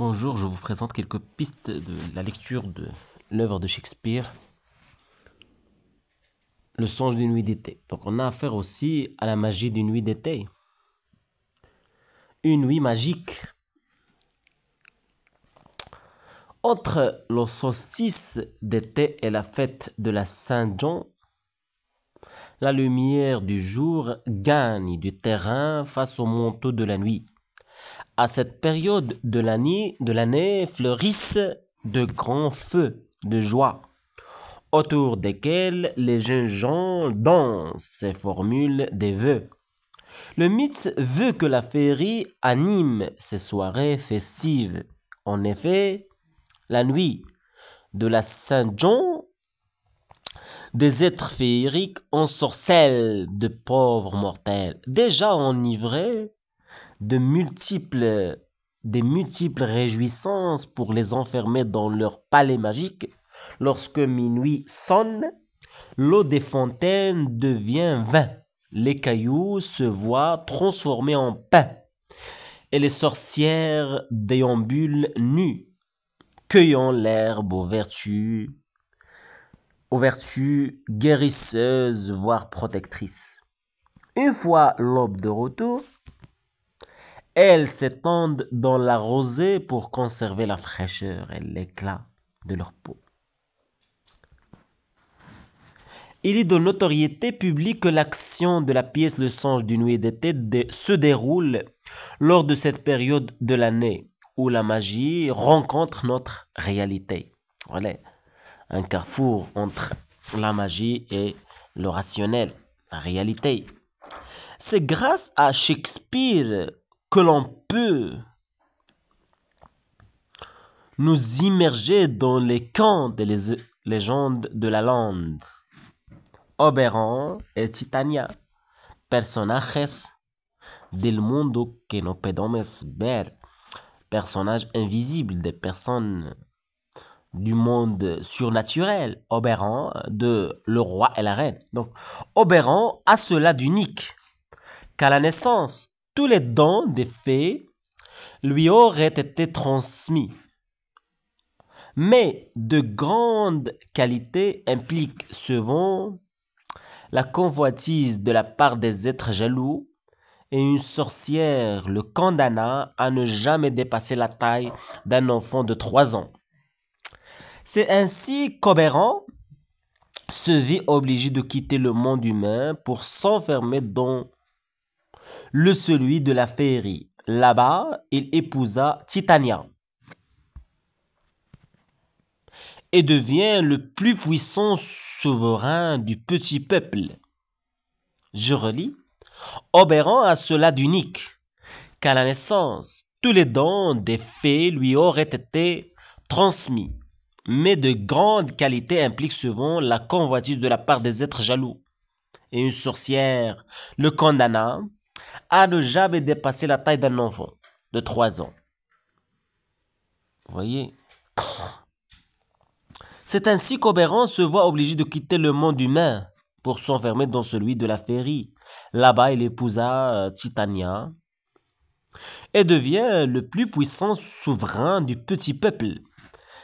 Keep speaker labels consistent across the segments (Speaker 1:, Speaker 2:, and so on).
Speaker 1: Bonjour, je vous présente quelques pistes de la lecture de l'œuvre de Shakespeare, Le songe d'une nuit d'été. Donc on a affaire aussi à la magie d'une nuit d'été. Une nuit magique. Entre le solstice d'été et la fête de la Saint-Jean, la lumière du jour gagne du terrain face au manteau de la nuit. À cette période de l'année fleurissent de grands feux de joie, autour desquels les jeunes gens dansent et formulent des vœux. Le mythe veut que la féerie anime ces soirées festives. En effet, la nuit de la Saint-Jean, des êtres féeriques ensorcellent de pauvres mortels, déjà enivrés des multiples réjouissances pour les enfermer dans leur palais magique. Lorsque minuit sonne, l'eau des fontaines devient vin, les cailloux se voient transformés en pain, et les sorcières déambulent nues, cueillant l'herbe aux vertus guérisseuses, voire protectrices. Une fois l'aube de retour, elles s'étendent dans la rosée pour conserver la fraîcheur et l'éclat de leur peau. Il est de notoriété publique que l'action de la pièce Le songe d'une nuit d'été se déroule lors de cette période de l'année où la magie rencontre notre réalité. Voilà, un carrefour entre la magie et le rationnel, la réalité. C'est grâce à Shakespeare que l'on peut nous immerger dans les contes et les légendes de la lande. Oberon et Titania, personajes del mundo que no podemos ver, personnages invisibles, des personnes du monde surnaturel. Oberon de Le Roi et la Reine. Donc, Oberon a cela d'unique qu'à la naissance, tous les dons des fées lui auraient été transmis. Mais de grandes qualités impliquent souvent la convoitise de la part des êtres jaloux, et une sorcière le condamna à ne jamais dépasser la taille d'un enfant de 3 ans. C'est ainsi qu'Oberon se vit obligé de quitter le monde humain pour s'enfermer dans celui de la féerie. Là-bas, il épousa Titania et devient le plus puissant souverain du petit peuple. Je relis. Oberon a cela d'unique qu'à la naissance, tous les dons des fées lui auraient été transmis, mais de grandes qualités impliquent souvent la convoitise de la part des êtres jaloux. Et une sorcière le condamna à ne jamais dépasser la taille d'un enfant de 3 ans. Vous voyez? C'est ainsi qu'Oberon se voit obligé de quitter le monde humain pour s'enfermer dans celui de la féerie. Là-bas, il épousa Titania et devient le plus puissant souverain du petit peuple.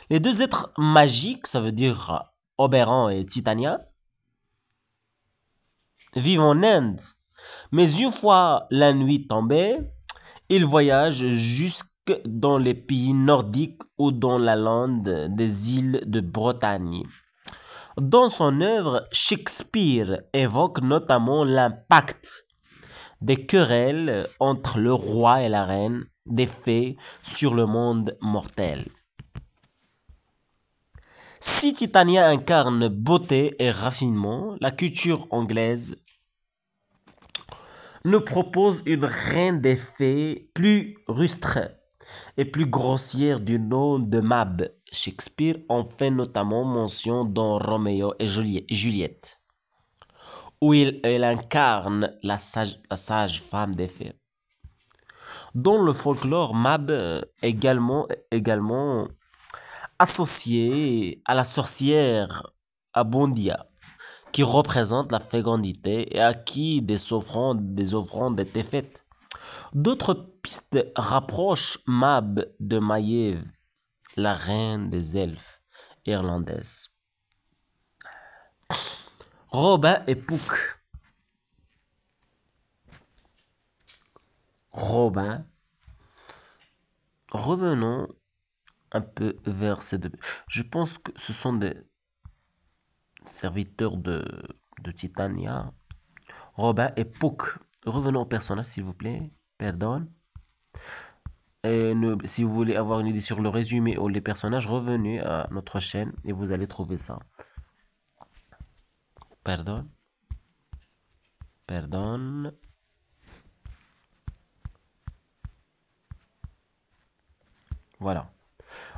Speaker 1: Les deux êtres magiques, ça veut dire Oberon et Titania, vivent en Inde. Mais une fois la nuit tombée, ils voyagent jusque dans les pays nordiques ou dans la lande des îles de Bretagne. Dans son œuvre, Shakespeare évoque notamment l'impact des querelles entre le roi et la reine des fées sur le monde mortel. Si Titania incarne beauté et raffinement, la culture anglaise nous propose une reine des fées plus rustre et plus grossière du nom de Mab. Shakespeare en fait notamment mention dans Roméo et Juliette, où elle incarne la sage femme des fées. Dans le folklore, Mab également associée à la sorcière Abondia, qui représente la fécondité et à qui des offrandes étaient faites. D'autres pistes rapprochent Mab de Maiev, la reine des elfes irlandaise. Robin et Puck. Robin. Revenons un peu vers ces deux. Je pense que ce sont des serviteurs de Titania. Robin et Puck. Revenons au personnage, s'il vous plaît. Pardon. Et si vous voulez avoir une idée sur le résumé ou les personnages, revenez à notre chaîne et vous allez trouver ça. Pardon. Pardon. Voilà.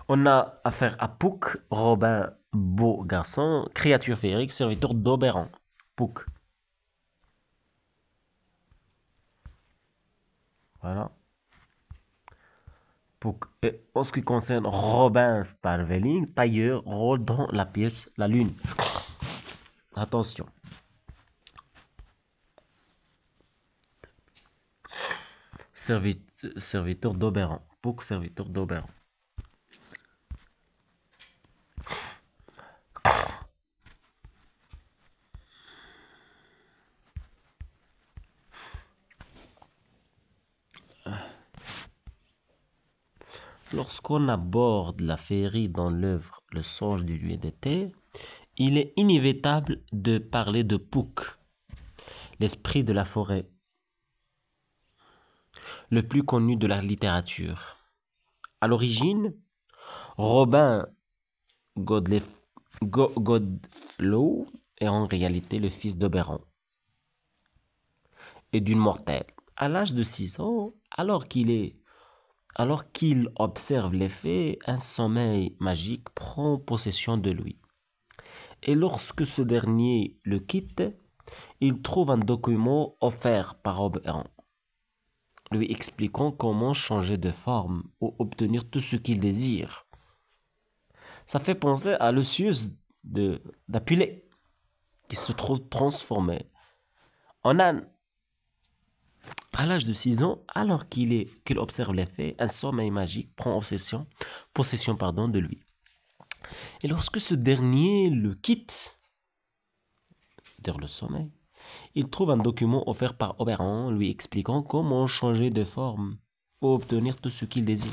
Speaker 1: On a affaire à Puck, Robin, beau garçon, créature féerique, serviteur d'Oberon. Puck. Voilà. Puck. Et en ce qui concerne Robin Starveling, tailleur, rôle dans la pièce La Lune. Attention. Serviteur d'Oberon. Puck, serviteur d'Oberon. Lorsqu'on aborde la féerie dans l'œuvre Le songe du lieu d'été, il est inévitable de parler de Puck, l'esprit de la forêt, le plus connu de la littérature. À l'origine, Robin Godflow est en réalité le fils d'Oberon et d'une mortelle. À l'âge de 6 ans, alors qu'il observe les faits, un sommeil magique prend possession de lui. Et lorsque ce dernier le quitte, il trouve un document offert par Oberon, lui expliquant comment changer de forme ou obtenir tout ce qu'il désire. Ça fait penser à Lucius d'Apulée, qui se trouve transformé en âne. À l'âge de 6 ans, alors qu'il observe les faits, un sommeil magique prend possession de lui. Et lorsque ce dernier le quitte, c'est-à-dire le sommeil, il trouve un document offert par Oberon lui expliquant comment changer de forme ou obtenir tout ce qu'il désire.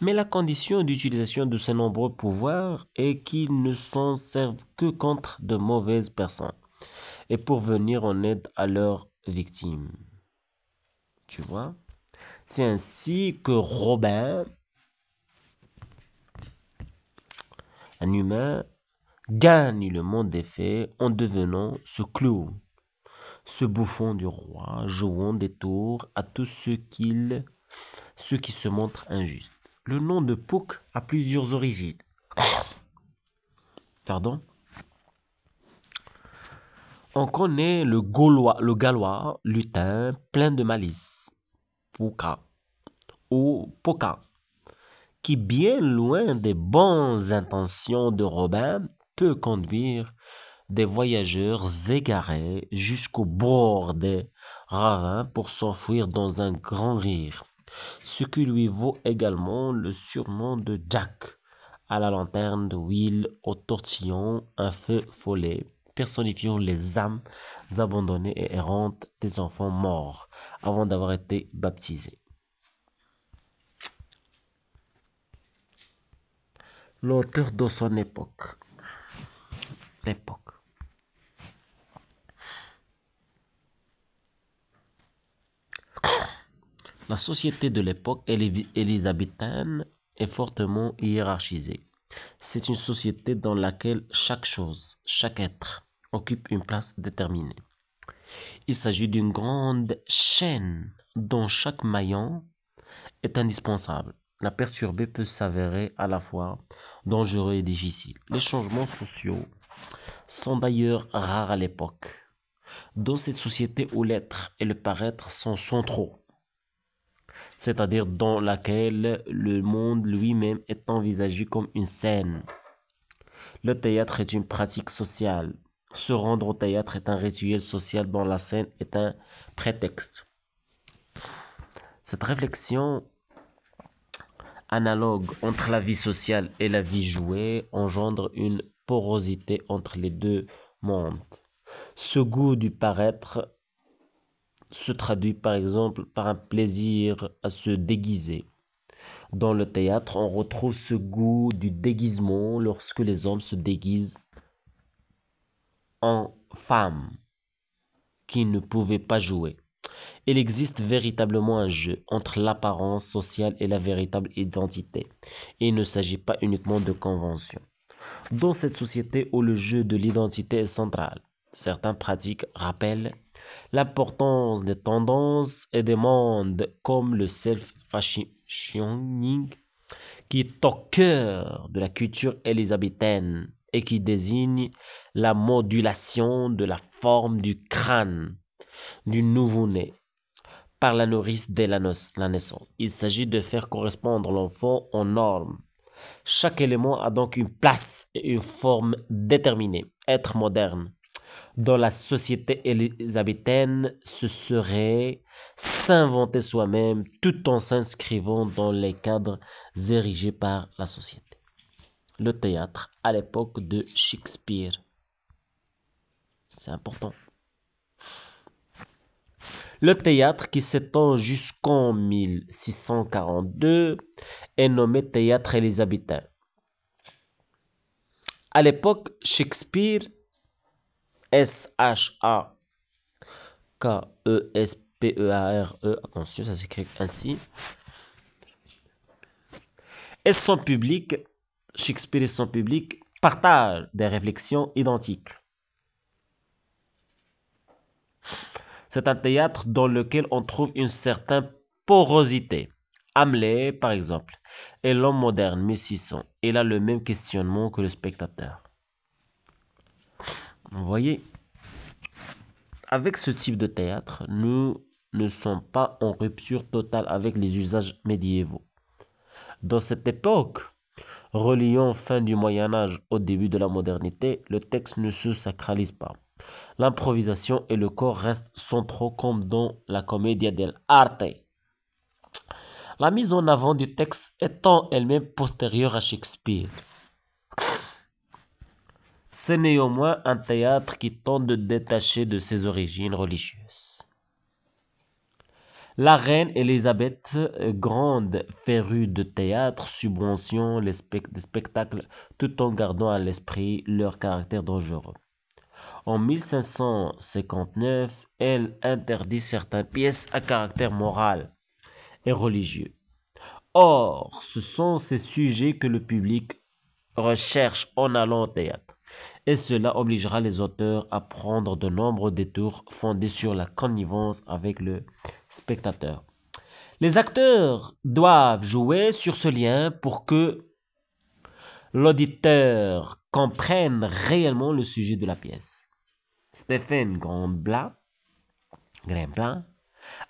Speaker 1: Mais la condition d'utilisation de ces nombreux pouvoirs est qu'ils ne s'en servent que contre de mauvaises personnes et pour venir en aide à leurs victimes. Tu vois? C'est ainsi que Robin, un humain, gagne le monde des fées en devenant ce clown, ce bouffon du roi, jouant des tours à tous ceux qui se montrent injustes. Le nom de Puck a plusieurs origines. Pardon? On connaît le gallois lutin plein de malice, Puka, ou Poka, qui bien loin des bonnes intentions de Robin, peut conduire des voyageurs égarés jusqu'au bord des ravins pour s'enfuir dans un grand rire, ce qui lui vaut également le surnom de Jack, à la lanterne de Will au tortillon, un feu follet, personnifiant les âmes abandonnées et errantes des enfants morts avant d'avoir été baptisés. L'auteur de son époque. L'époque. La société de l'époque élisabéthaine est fortement hiérarchisée. C'est une société dans laquelle chaque chose, chaque être, occupe une place déterminée. Il s'agit d'une grande chaîne dont chaque maillon est indispensable. La perturber peut s'avérer à la fois dangereux et difficile. Les changements sociaux sont d'ailleurs rares à l'époque, dans cette société où l'être et le paraître sont centraux, c'est-à-dire dans laquelle le monde lui-même est envisagé comme une scène. Le théâtre est une pratique sociale. Se rendre au théâtre est un rituel social dont la scène est un prétexte. Cette réflexion analogue entre la vie sociale et la vie jouée engendre une porosité entre les deux mondes. Ce goût du paraître se traduit par exemple par un plaisir à se déguiser. Dans le théâtre, on retrouve ce goût du déguisement lorsque les hommes se déguisent en femmes qui ne pouvaient pas jouer. Il existe véritablement un jeu entre l'apparence sociale et la véritable identité. Et il ne s'agit pas uniquement de conventions. Dans cette société où le jeu de l'identité est central, certaines pratiques rappellent l'importance des tendances et des mondes comme le self-fashioning qui est au cœur de la culture élisabéthaine et qui désigne la modulation de la forme du crâne du nouveau-né par la nourrice dès la naissance. Il s'agit de faire correspondre l'enfant aux normes. Chaque élément a donc une place et une forme déterminée. Être moderne dans la société élisabéthaine, ce serait s'inventer soi-même tout en s'inscrivant dans les cadres érigés par la société. Le théâtre à l'époque de Shakespeare. C'est important. Le théâtre qui s'étend jusqu'en 1642 est nommé théâtre élisabétain. À l'époque, Shakespeare, Shakespeare, attention, ça s'écrit ainsi, et son public, Shakespeare et son public partagent des réflexions identiques. C'est un théâtre dans lequel on trouve une certaine porosité. Hamlet, par exemple, est l'homme moderne, 1600. Il a le même questionnement que le spectateur. Vous voyez, avec ce type de théâtre, nous ne sommes pas en rupture totale avec les usages médiévaux. Dans cette époque, reliant fin du Moyen-Âge au début de la modernité, le texte ne se sacralise pas. L'improvisation et le corps restent centraux comme dans la commedia dell'arte. La mise en avant du texte étant elle-même postérieure à Shakespeare. C'est néanmoins un théâtre qui tente de détacher de ses origines religieuses. La reine Élisabeth, grande férue de théâtre, subventionne les spectacles tout en gardant à l'esprit leur caractère dangereux. En 1559, elle interdit certaines pièces à caractère moral et religieux. Or, ce sont ces sujets que le public recherche en allant au théâtre. Et cela obligera les auteurs à prendre de nombreux détours fondés sur la connivence avec le spectateur. Les acteurs doivent jouer sur ce lien pour que l'auditeur comprenne réellement le sujet de la pièce. Stephen Gramblain,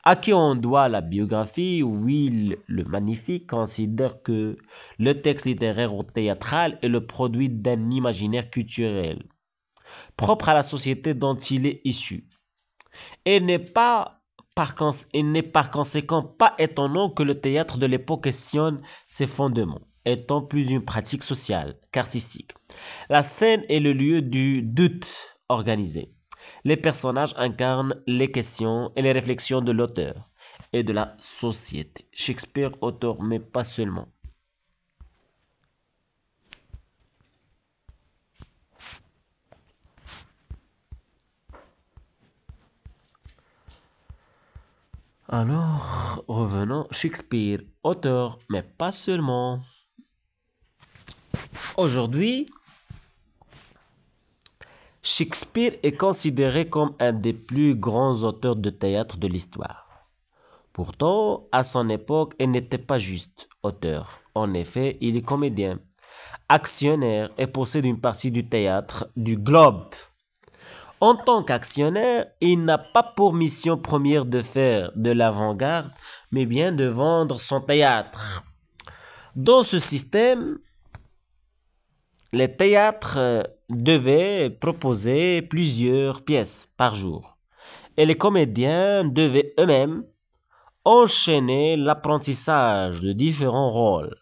Speaker 1: à qui on doit la biographie Will le Magnifique, considère que le texte littéraire ou théâtral est le produit d'un imaginaire culturel propre à la société dont il est issu et n'est par conséquent pas étonnant que le théâtre de l'époque questionne ses fondements, étant plus une pratique sociale qu'artistique. La scène est le lieu du doute organisé. Les personnages incarnent les questions et les réflexions de l'auteur et de la société. Shakespeare, auteur, mais pas seulement. Alors, revenons. Shakespeare, auteur, mais pas seulement. Aujourd'hui, Shakespeare est considéré comme un des plus grands auteurs de théâtre de l'histoire. Pourtant, à son époque, il n'était pas juste auteur. En effet, il est comédien, actionnaire et possède une partie du théâtre du Globe. En tant qu'actionnaire, il n'a pas pour mission première de faire de l'avant-garde, mais bien de vendre son théâtre. Dans ce système, les théâtres devaient proposer plusieurs pièces par jour et les comédiens devaient eux-mêmes enchaîner l'apprentissage de différents rôles.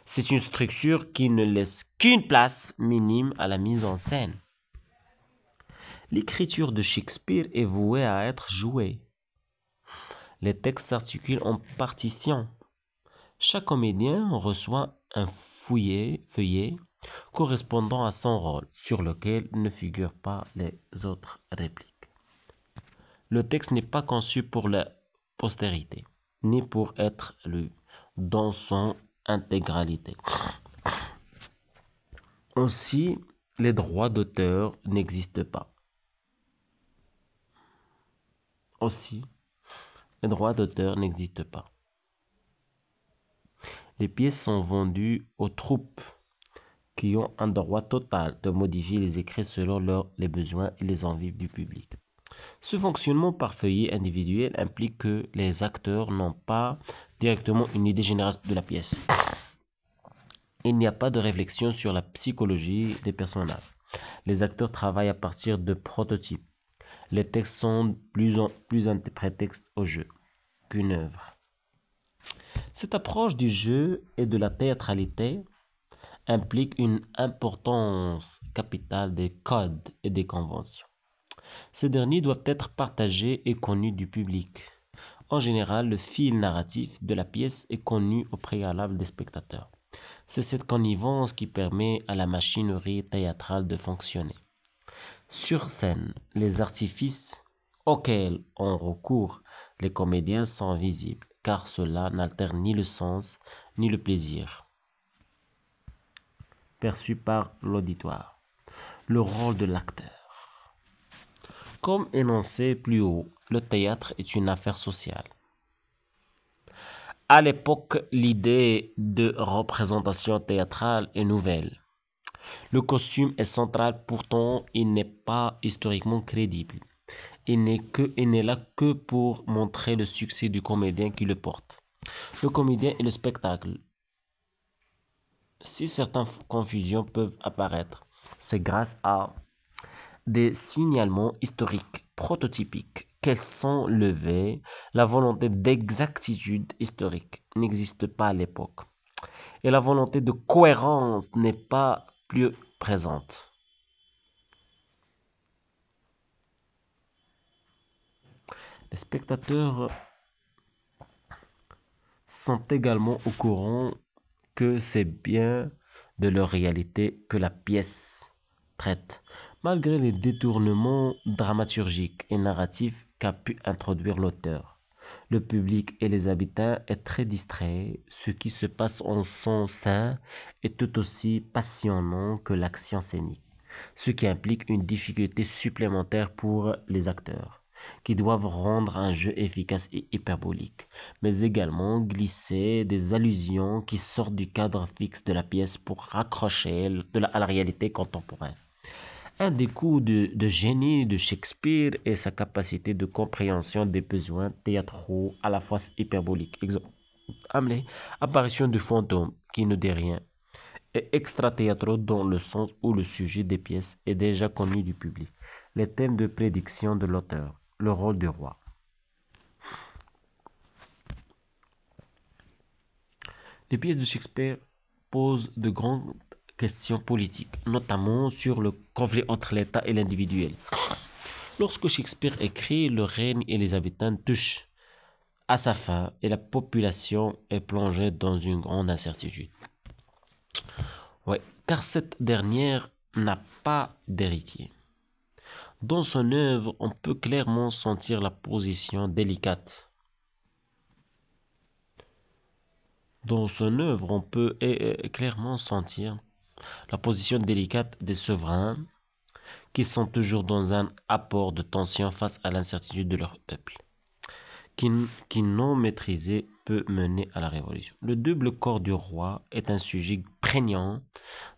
Speaker 1: C'est une structure qui ne laisse qu'une place minime à la mise en scène. L'écriture de Shakespeare est vouée à être jouée. Les textes s'articulent en partitions. Chaque comédien reçoit un feuillet correspondant à son rôle, sur lequel ne figurent pas les autres répliques. Le texte n'est pas conçu pour la postérité, ni pour être lu dans son intégralité. Aussi, les droits d'auteur n'existent pas. Les pièces sont vendues aux troupes qui ont un droit total de modifier les écrits selon les besoins et les envies du public. Ce fonctionnement par feuillet individuel implique que les acteurs n'ont pas directement une idée générale de la pièce. Il n'y a pas de réflexion sur la psychologie des personnages. Les acteurs travaillent à partir de prototypes. Les textes sont plus un prétexte au jeu qu'une œuvre. Cette approche du jeu et de la théâtralité implique une importance capitale des codes et des conventions. Ces derniers doivent être partagés et connus du public. En général, le fil narratif de la pièce est connu au préalable des spectateurs. C'est cette connivence qui permet à la machinerie théâtrale de fonctionner. Sur scène, les artifices auxquels ont recours les comédiens sont visibles, car cela n'altère ni le sens ni le plaisir perçu par l'auditoire. Le rôle de l'acteur. Comme énoncé plus haut, le théâtre est une affaire sociale. À l'époque, l'idée de représentation théâtrale est nouvelle. Le costume est central, pourtant il n'est pas historiquement crédible. Il n'est là que pour montrer le succès du comédien qui le porte. Le comédien et le spectacle. Si certaines confusions peuvent apparaître, c'est grâce à des signalements historiques prototypiques qu'elles sont levées. La volonté d'exactitude historique n'existe pas à l'époque. Et la volonté de cohérence n'est pas plus présente. Les spectateurs sont également au courant que c'est bien de leur réalité que la pièce traite, malgré les détournements dramaturgiques et narratifs qu'a pu introduire l'auteur. Le public et les habitants est très distrait. Ce qui se passe en son sein est tout aussi passionnant que l'action scénique, ce qui implique une difficulté supplémentaire pour les acteurs, qui doivent rendre un jeu efficace et hyperbolique, mais également glisser des allusions qui sortent du cadre fixe de la pièce pour raccrocher à la réalité contemporaine. Un des coups de génie de Shakespeare est sa capacité de compréhension des besoins théâtraux à la fois hyperboliques. Exemple, Hamlet, apparition de fantômes qui ne dit rien, et extra-théâtraux dans le sens où le sujet des pièces est déjà connu du public. Les thèmes de prédiction de l'auteur, le rôle du roi. Les pièces de Shakespeare posent de grandes questions politiques, notamment sur le conflit entre l'État et l'individuel. Lorsque Shakespeare écrit, le règne et les habitants touchent à sa fin et la population est plongée dans une grande incertitude. Oui, car cette dernière n'a pas d'héritier. Dans son œuvre, on peut clairement sentir la position délicate. Clairement sentir la position délicate des souverains qui sont toujours dans un apport de tension face à l'incertitude de leur peuple, qui non maîtrisé peut mener à la révolution. Le double corps du roi est un sujet prégnant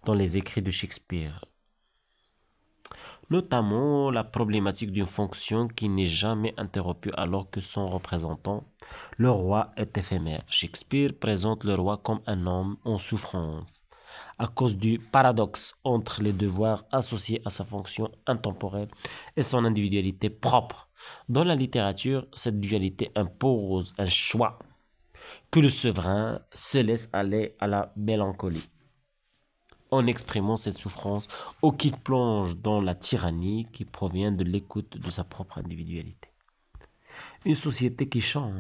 Speaker 1: dans les écrits de Shakespeare, notamment la problématique d'une fonction qui n'est jamais interrompue alors que son représentant, le roi, est éphémère. Shakespeare présente le roi comme un homme en souffrance, à cause du paradoxe entre les devoirs associés à sa fonction intemporelle et son individualité propre. Dans la littérature, cette dualité impose un choix que le souverain se laisse aller à la mélancolie en exprimant cette souffrance ou qu'il plonge dans la tyrannie qui provient de l'écoute de sa propre individualité. Une société qui change.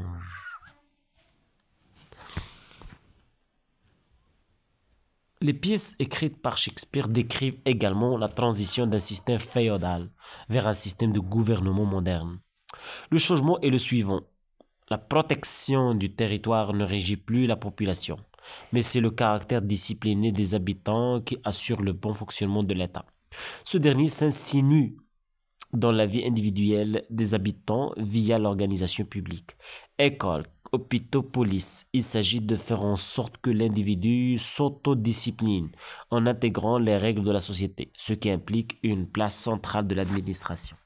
Speaker 1: Les pièces écrites par Shakespeare décrivent également la transition d'un système féodal vers un système de gouvernement moderne. Le changement est le suivant. La protection du territoire ne régit plus la population, mais c'est le caractère discipliné des habitants qui assure le bon fonctionnement de l'État. Ce dernier s'insinue dans la vie individuelle des habitants via l'organisation publique. Écoles, hôpitaux, police. Il s'agit de faire en sorte que l'individu s'autodiscipline en intégrant les règles de la société, ce qui implique une place centrale de l'administration.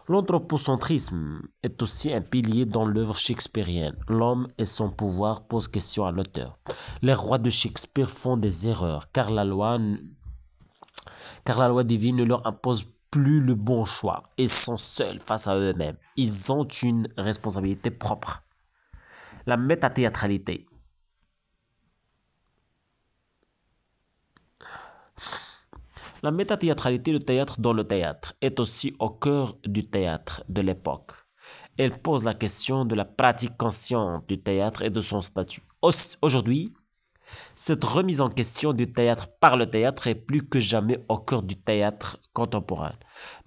Speaker 1: L'anthropocentrisme est aussi un pilier dans l'œuvre shakespearienne. L'homme et son pouvoir posent question à l'auteur. Les rois de Shakespeare font des erreurs, car la loi divine ne leur impose plus le bon choix et sont seuls face à eux-mêmes. Ils ont une responsabilité propre. La métathéâtralité. La métathéâtralité, le théâtre dans le théâtre, est aussi au cœur du théâtre de l'époque. Elle pose la question de la pratique consciente du théâtre et de son statut. Aujourd'hui, cette remise en question du théâtre par le théâtre est plus que jamais au cœur du théâtre contemporain,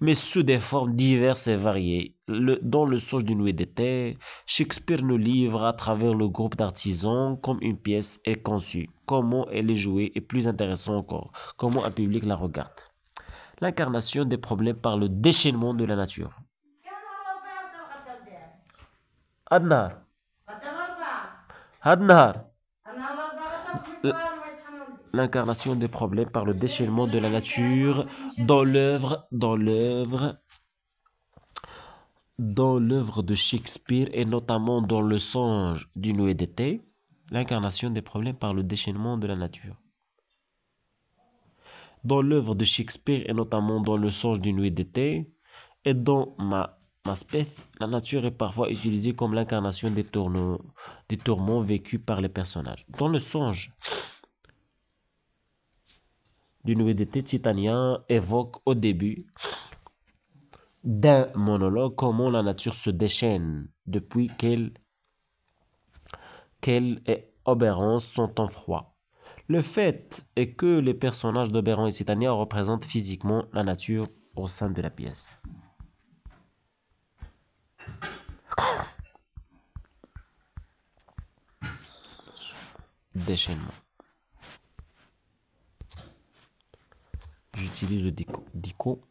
Speaker 1: mais sous des formes diverses et variées. Dans le Songe d'une nuit d'été, Shakespeare nous livre à travers le groupe d'artisans comme une pièce est conçue, comment elle est jouée et plus intéressant encore, comment un public la regarde. L'incarnation des problèmes par le déchaînement de la nature. Adnar. Adnar. L'incarnation des problèmes par le déchaînement de la nature dans l'œuvre de Shakespeare et notamment dans Le Songe d'une nuit d'été, l'incarnation des problèmes par le déchaînement de la nature. Dans l'œuvre de Shakespeare et notamment dans Le Songe d'une nuit d'été et dans Macbeth, la nature est parfois utilisée comme l'incarnation des tourments vécus par les personnages. Dans Le Songe d'une nuit d'été, Titania évoque au début d'un monologue comment la nature se déchaîne depuis qu'elle et Oberon sont en froid. Le fait est que les personnages d'Oberon et Titania représentent physiquement la nature au sein de la pièce. Déchaînement. J'utilise le dico.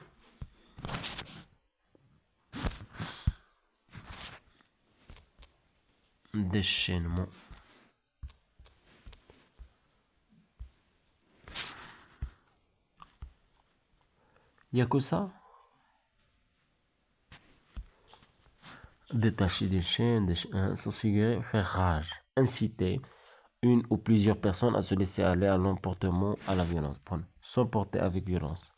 Speaker 1: Déchaînement. Il n'y a que ça. Détacher des chaînes, sans figurer, faire rage, inciter une ou plusieurs personnes à se laisser aller à l'emportement, à la violence. S'emporter avec violence.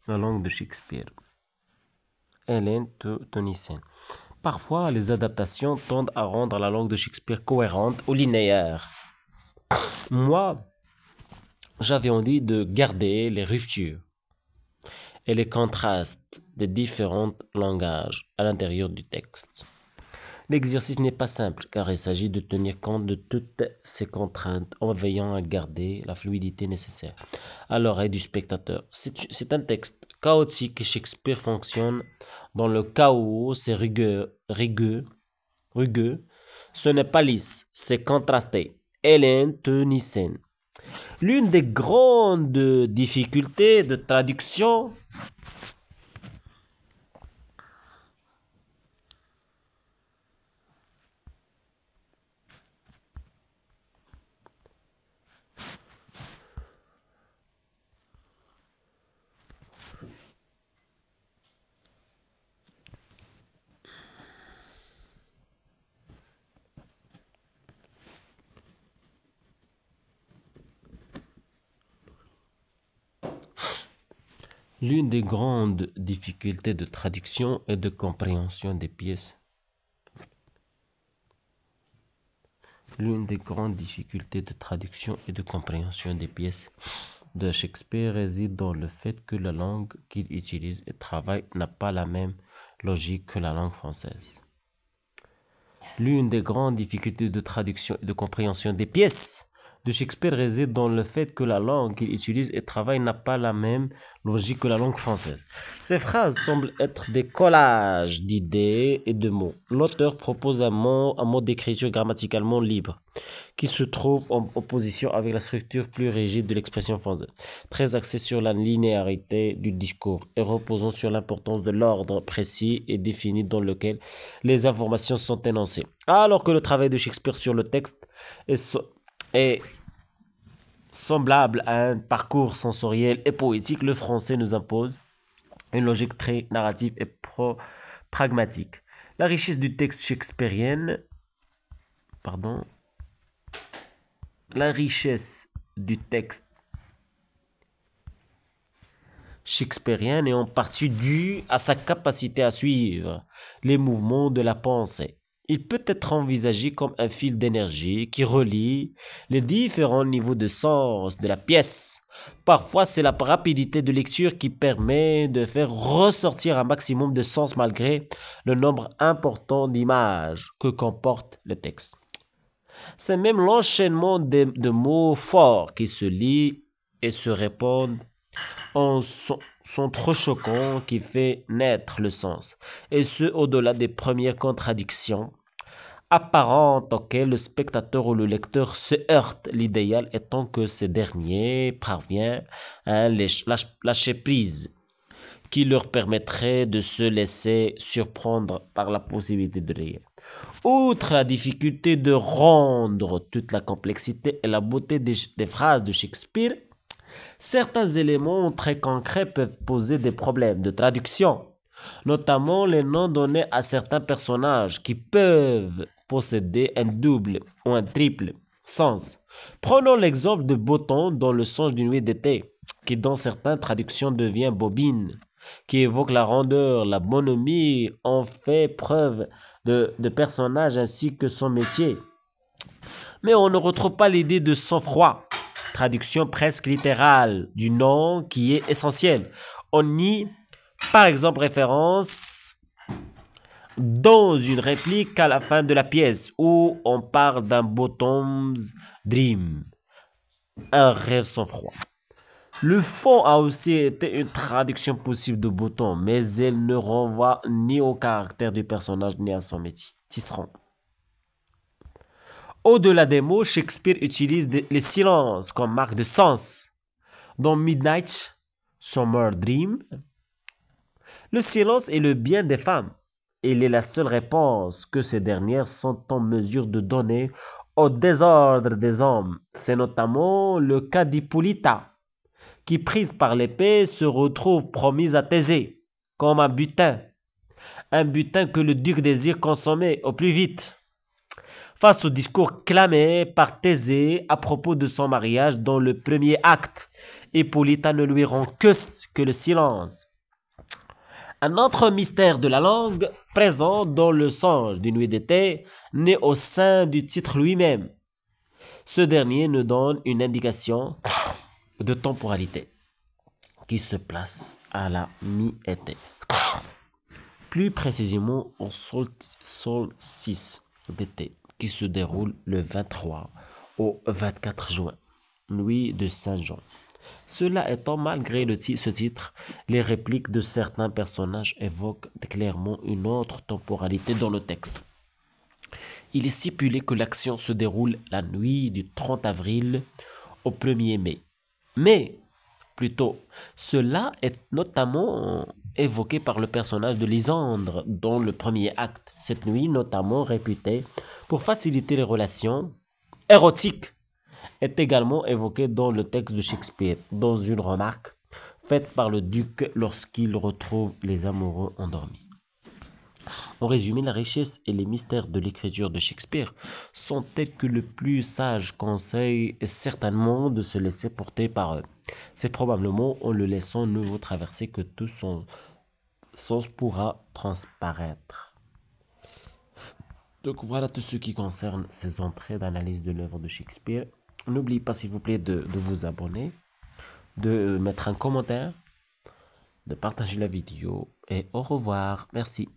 Speaker 1: La langue de Shakespeare. Hélène Tennyson. Parfois, les adaptations tendent à rendre la langue de Shakespeare cohérente ou linéaire. Moi, j'avais envie de garder les ruptures et les contrastes des différents langages à l'intérieur du texte. L'exercice n'est pas simple car il s'agit de tenir compte de toutes ces contraintes en veillant à garder la fluidité nécessaire à l'oreille du spectateur. C'est un texte chaotique et Shakespeare fonctionne dans le chaos, c'est rugueux. Ce n'est pas lisse, c'est contrasté. Hélène Tennyson. L'une des grandes difficultés de traduction L'une des grandes difficultés de traduction et de compréhension des pièces. L'une des grandes difficultés de traduction et de compréhension des pièces de Shakespeare réside dans le fait que la langue qu'il utilise et travaille n'a pas la même logique que la langue française. L'une des grandes difficultés de traduction et de compréhension des pièces de Shakespeare réside dans le fait que la langue qu'il utilise et travaille n'a pas la même logique que la langue française. Ces phrases semblent être des collages d'idées et de mots. L'auteur propose un mode d'écriture grammaticalement libre qui se trouve en opposition avec la structure plus rigide de l'expression française, très axée sur la linéarité du discours et reposant sur l'importance de l'ordre précis et défini dans lequel les informations sont énoncées. Alors que le travail de Shakespeare sur le texte est semblable à un parcours sensoriel et poétique, le français nous impose une logique très narrative et pragmatique. La richesse du texte shakespearien, la richesse du texte shakespearien est en partie due à sa capacité à suivre les mouvements de la pensée. Il peut être envisagé comme un fil d'énergie qui relie les différents niveaux de sens de la pièce. Parfois, c'est la rapidité de lecture qui permet de faire ressortir un maximum de sens malgré le nombre important d'images que comporte le texte. C'est même l'enchaînement de mots forts qui se lient et se répondent sont trop choquants qui fait naître le sens, et ce au-delà des premières contradictions apparentes auxquelles le spectateur ou le lecteur se heurte, l'idéal étant que ces derniers parviennent à un lâcher prise qui leur permettrait de se laisser surprendre par la possibilité de lire. Outre la difficulté de rendre toute la complexité et la beauté des phrases de Shakespeare, certains éléments très concrets peuvent poser des problèmes de traduction, notamment les noms donnés à certains personnages qui peuvent posséder un double ou un triple sens. Prenons l'exemple de Botton dans Le songe d'une nuit d'été, qui dans certaines traductions devient bobine, qui évoque la rondeur, la bonhomie, en fait preuve de personnage ainsi que son métier. Mais on ne retrouve pas l'idée de sang-froid, traduction presque littérale du nom qui est essentielle. On y, par exemple, référence dans une réplique à la fin de la pièce où on parle d'un Bottom's Dream, un rêve sans froid. Le fond a aussi été une traduction possible de Bottom, mais elle ne renvoie ni au caractère du personnage ni à son métier. Tisserand. Au-delà des mots, Shakespeare utilise les silences comme marque de sens. Dans Midnight Summer Dream, le silence est le bien des femmes. Il est la seule réponse que ces dernières sont en mesure de donner au désordre des hommes. C'est notamment le cas d'Hippolyta, qui, prise par l'épée, se retrouve promise à Thésée, comme un butin que le duc désire consommer au plus vite. Face au discours clamé par Thésée à propos de son mariage dans le premier acte, Hippolyta ne lui rend que le silence. Un autre mystère de la langue, présent dans Le songe d'une nuit d'été, naît au sein du titre lui-même. Ce dernier nous donne une indication de temporalité qui se place à la mi-été. Plus précisément au solstice d'été qui se déroule le 23 au 24 juin, nuit de Saint-Jean. Cela étant, malgré ce titre, les répliques de certains personnages évoquent clairement une autre temporalité dans le texte. Il est stipulé que l'action se déroule la nuit du 30 avril au 1er mai. Mais, plutôt, cela est notamment évoqué par le personnage de Lysandre dans le premier acte. Cette nuit, notamment réputée pour faciliter les relations érotiques, est également évoquée dans le texte de Shakespeare, dans une remarque faite par le duc lorsqu'il retrouve les amoureux endormis. En résumé, la richesse et les mystères de l'écriture de Shakespeare sont tels que le plus sage conseil est certainement de se laisser porter par eux. C'est probablement en le laissant nouveau traverser que tout son sens pourra transparaître. Donc voilà tout ce qui concerne ces entrées d'analyse de l'œuvre de Shakespeare. N'oubliez pas s'il vous plaît de vous abonner, de mettre un commentaire, de partager la vidéo et au revoir. Merci.